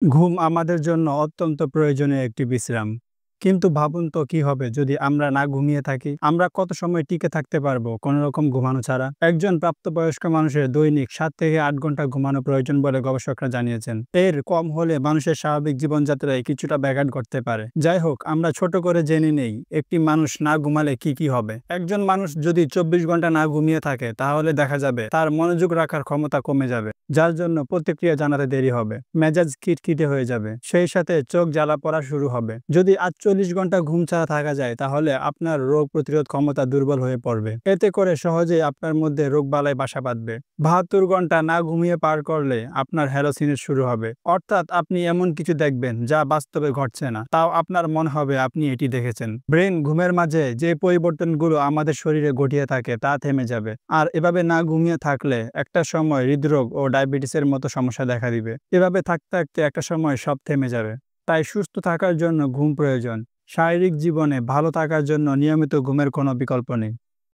ঘুম আমাদের জন্য অত্যন্ত প্রয়োজনীয় একটি বিশ্রাম। কিন্তু ভাবুন তো কি হবে যদি আমরা না ঘুমিয়ে থাকি? আমরা কত সময় টিকে থাকতে পারবো কোনরকম ঘুমানো ছাড়া? একজন প্রাপ্তবয়স্ক মানুষের দৈনিক ৭ থেকে ৮ ঘন্টা ঘুমানো প্রয়োজন বলে গবেষকরা জানিয়েছেন। এর কম হলে মানুষের স্বাভাবিক জীবনযাত্রায় কিছুটা ব্যাঘাত ঘটতে পারে। যাই হোক, আমরা ছোট করে জেনে নেই একটি মানুষ না ঘুমালে কি হবে। একজন মানুষ যদি ২৪ ঘন্টা না ঘুমিয়ে থাকে তাহলে দেখা যাবে তার মনোযোগ রাখার ক্ষমতা কমে যাবে, যার জন্য প্রতিক্রিয়া জানাতে দেরি হবে, মেজাজ খিটখিটে হয়ে যাবে, সেই সাথে চোখ জ্বালা পড়া শুরু হবে। যদি ৪৮ ঘন্টা ঘুম ছাড়া থাকা যায় তাহলে আপনার রোগ প্রতিরোধ ক্ষমতা দুর্বল হয়ে পড়বে। এতে করে সহজেই আপনার মধ্যে রোগবালাই বাসা বাঁধবে। ৭২ ঘন্টা না ঘুমিয়ে পার করলে আপনার হ্যালোসিনেশন শুরু হবে, অর্থাৎ আপনি এমন কিছু দেখবেন যা বাস্তবে ঘটছে না, তাও আপনার মনে হবে আপনি এটি দেখেছেন। ব্রেন ঘুমের মাঝে যে পরিবর্তনগুলো আমাদের শরীরে ঘটিয়ে থাকে তা থেমে যাবে। আর এভাবে না ঘুমিয়ে থাকলে একটা সময় হৃদরোগ ও ডায়াবেটিসের মতো সমস্যা দেখা দিবে। এভাবে থাকতে থাকতে একটা সময় সব থেমে যাবে। তাই সুস্থ থাকার জন্য ঘুম প্রয়োজন। শারীরিক জীবনে ভালো থাকার জন্য নিয়মিত ঘুমের কোনো বিকল্প নেই।